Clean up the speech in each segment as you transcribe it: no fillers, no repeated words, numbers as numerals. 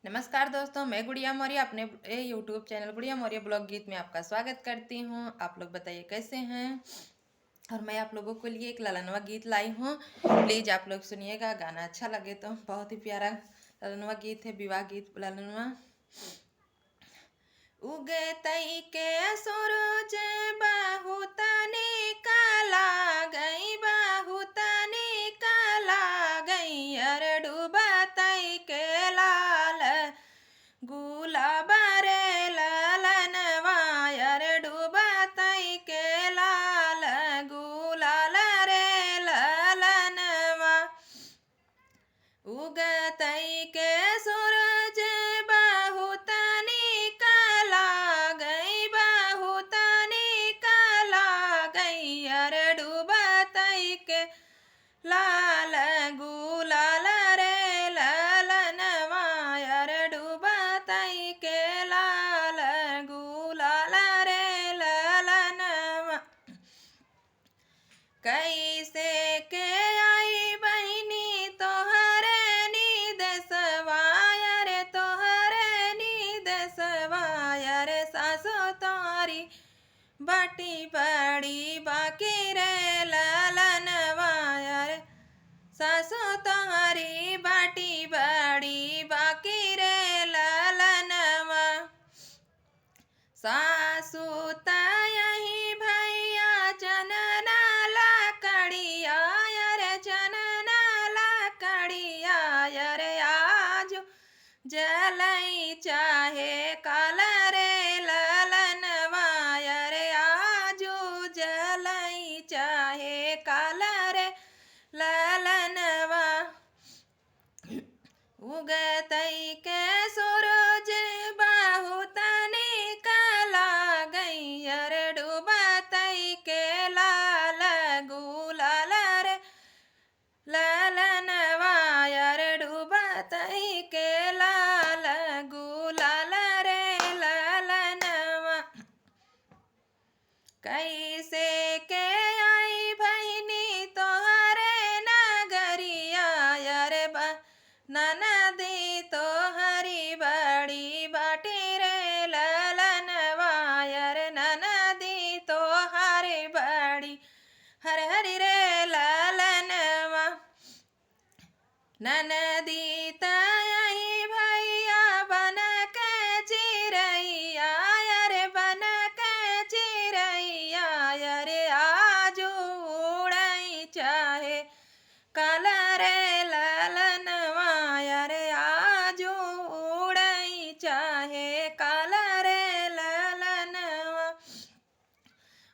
नमस्कार दोस्तों, मैं गुड़िया मौर्य अपने यूट्यूब चैनल गुड़िया मौर्य ब्लॉग गीत में आपका स्वागत करती हूँ। आप लोग बताइए कैसे हैं। और मैं आप लोगों के लिए एक ललनवा गीत लाई हूँ, प्लीज़ आप लोग सुनिएगा। गाना अच्छा लगे तो। बहुत ही प्यारा ललनवा गीत है, विवाह गीत ललनवा। उगे तई के सूरज बहुत निकला गई, बहुत निकला गई, अरे डूबा तई के लाल गुलाब रे ललनवा, अरे डूबा तई के लाल गुलाल रे ललनवा। उगतई के सूरज बहुत निकला गई, बहुत निकला गई, अरे डूबतई के लाल गुलाल रे ललनवा, अरे डूबतई के लाल गुलाल रे ललनवा। कैसे के आई बहिनी तोहरे निदसवा, रे तोहरे निदसवा, रे सासो तोरी बाटी बड़ी बाकी रे ललनवा, रे सासो तोहरी बाटी बड़ी बाकी रे ललनवा। सासू तही भैया चनना लकड़िया, रे चनना लकड़िया, रे आजू जलई चाहे काल रे ललनवा, रे आजू जलई चाहे काल रे ललनवा। उगतई के सूरज बहुत निकला गई, अरे डूबतई के लाल गुलाल रे ललनवा, अरे डूबतई के लाल गुलाल रे ललनवा। कैसे के आई बहिनी तोहरे नगरिया, अरे ननदी तोहरी बड़ी बाटी रे ललनवा, अरे ननदी तोहरी बड़ी हर हरी रे ललनवा। ननदी तही भैया बन के चिरैया, अरे बन के चिरैया, अरे आजू उड़ई चाहे काल रे ललनवा, अरे आजू उड़ई चाहे काल रे ललनवा।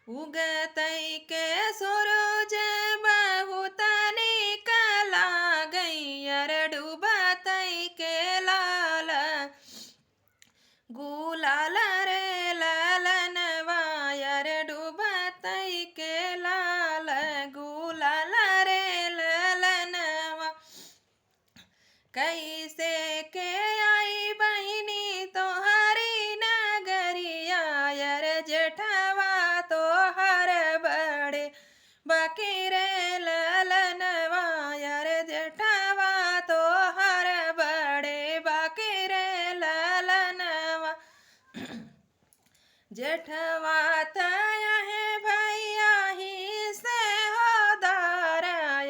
उगतई के सूरज बहुत निकला गई, अरे डूबतई के लाल गुलाल रे ललनवा, अरे डूबतई के लाल गुलाल रे ललनवा। कैसे के आई बहिनी तोहरी नगरिया, अरे जेठवा तोहर बड़े बाकी रे ललनवा, अरे जेठवा तोहर बड़े बाकी रे ललनवा। जेठवा तहे भैया ही से हो दार,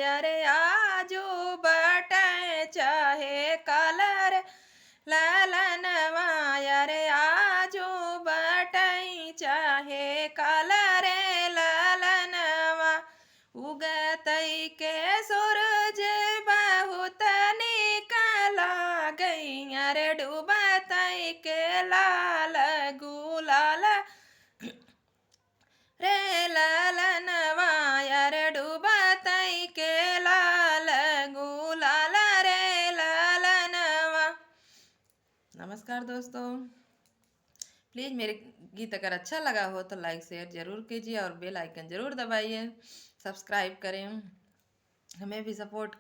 अरे आजू बटे चाहे काल रे ललनवा, अरे आजू बटई चाहे काल रे ललनवा। उगतई के सूरज बहुत निकला गई, अरे डूबतई के लाल गुलाल रे ललनवा, अरे डूबतई के लाल गुलाल रे ललनवा। नमस्कार दोस्तों, प्लीज़ मेरे गीत अगर अच्छा लगा हो तो लाइक शेयर ज़रूर कीजिए और बेल आइकन ज़रूर दबाइए, सब्सक्राइब करें, हमें भी सपोर्ट